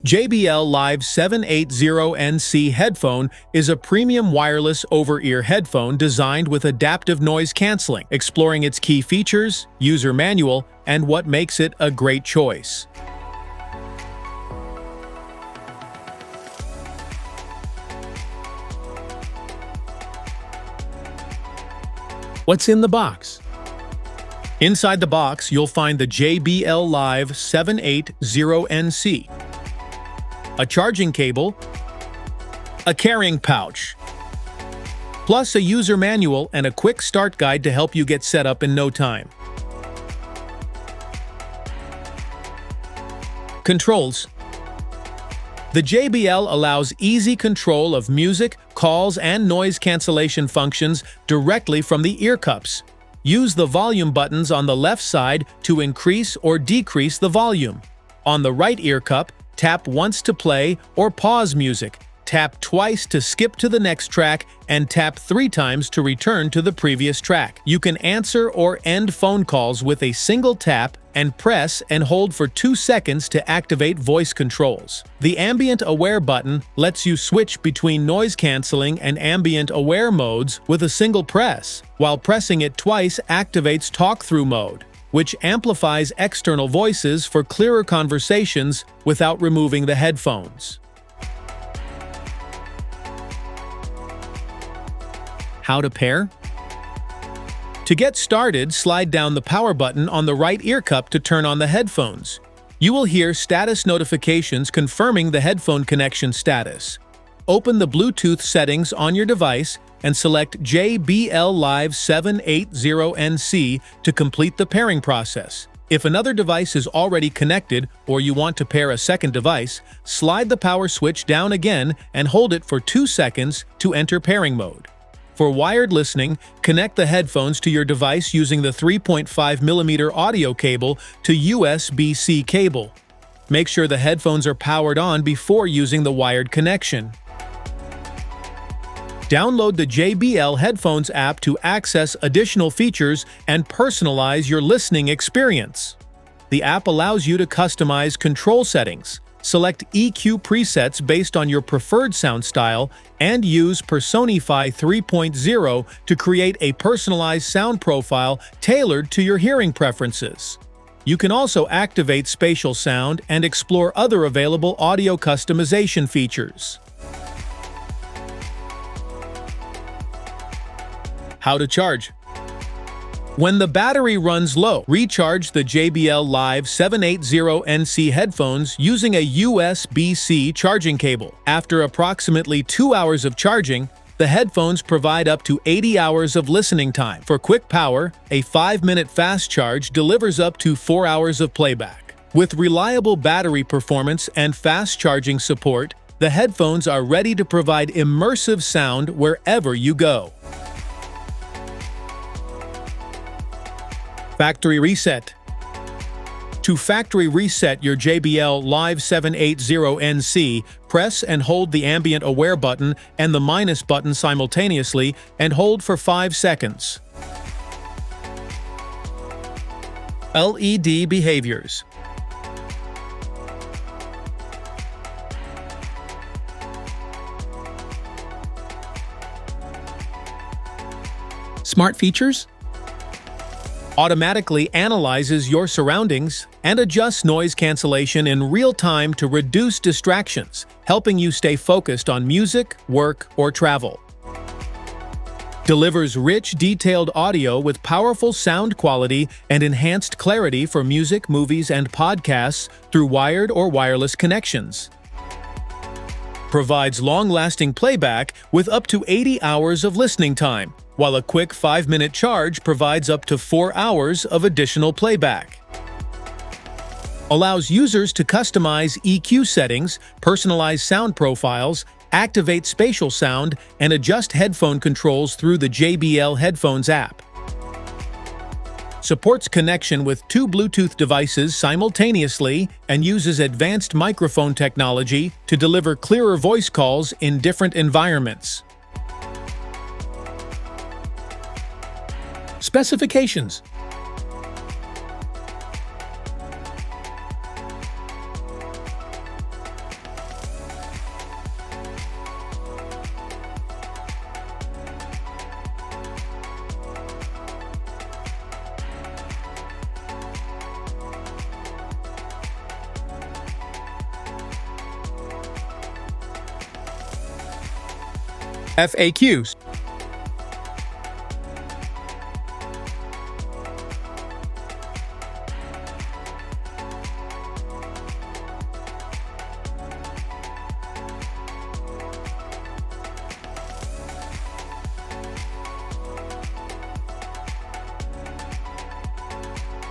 JBL Live 780NC Headphone is a premium wireless over-ear headphone designed with adaptive noise cancelling, exploring its key features, user manual, and what makes it a great choice. What's in the box? Inside the box, you'll find the JBL Live 780NC, a charging cable, a carrying pouch, plus a user manual and a quick start guide to help you get set up in no time. Controls. The JBL allows easy control of music, calls, and noise cancellation functions directly from the ear cups. Use the volume buttons on the left side to increase or decrease the volume. On the right ear cup, tap once to play or pause music, tap twice to skip to the next track, and tap 3 times to return to the previous track. You can answer or end phone calls with a single tap and press and hold for 2 seconds to activate voice controls. The Ambient Aware button lets you switch between noise cancelling and ambient aware modes with a single press, while pressing it twice activates TalkThru mode, which amplifies external voices for clearer conversations without removing the headphones. How to pair? To get started, slide down the power button on the right ear cup to turn on the headphones. You will hear status notifications confirming the headphone connection status. Open the Bluetooth settings on your device and select JBL Live 780NC to complete the pairing process. If another device is already connected or you want to pair a second device, slide the power switch down again and hold it for 2 seconds to enter pairing mode. For wired listening, connect the headphones to your device using the 3.5mm audio cable to USB-C cable. Make sure the headphones are powered on before using the wired connection. Download the JBL Headphones app to access additional features and personalize your listening experience. The app allows you to customize control settings, select EQ presets based on your preferred sound style, and use Personi-Fi 3.0 to create a personalized sound profile tailored to your hearing preferences. You can also activate spatial sound and explore other available audio customization features. How to charge? When the battery runs low, recharge the JBL Live 780NC headphones using a USB-C charging cable. After approximately 2 hours of charging, the headphones provide up to 80 hours of listening time. For quick power, a 5-minute fast charge delivers up to 4 hours of playback. With reliable battery performance and fast charging support, the headphones are ready to provide immersive sound wherever you go. Factory reset. To factory reset your JBL Live 780NC, press and hold the Ambient Aware button and the minus button simultaneously and hold for 5 seconds. LED behaviors. Smart features? Automatically analyzes your surroundings and adjusts noise cancellation in real time to reduce distractions, helping you stay focused on music, work, or travel. Delivers rich, detailed audio with powerful sound quality and enhanced clarity for music, movies, and podcasts through wired or wireless connections. Provides long-lasting playback with up to 80 hours of listening time, while a quick 5-minute charge provides up to 4 hours of additional playback. Allows users to customize EQ settings, personalize sound profiles, activate spatial sound, and adjust headphone controls through the JBL Headphones app. Supports connection with 2 Bluetooth devices simultaneously and uses advanced microphone technology to deliver clearer voice calls in different environments. Specifications. FAQs.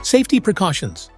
Safety precautions.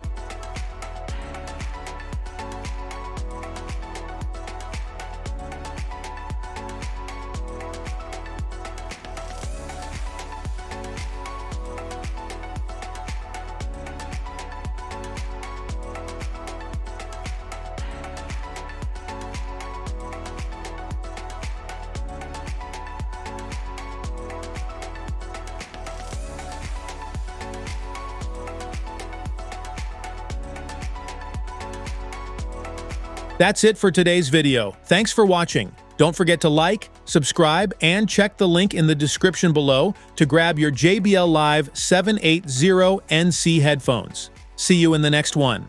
That's it for today's video. Thanks for watching. Don't forget to like, subscribe, and check the link in the description below to grab your JBL Live 780NC headphones. See you in the next one.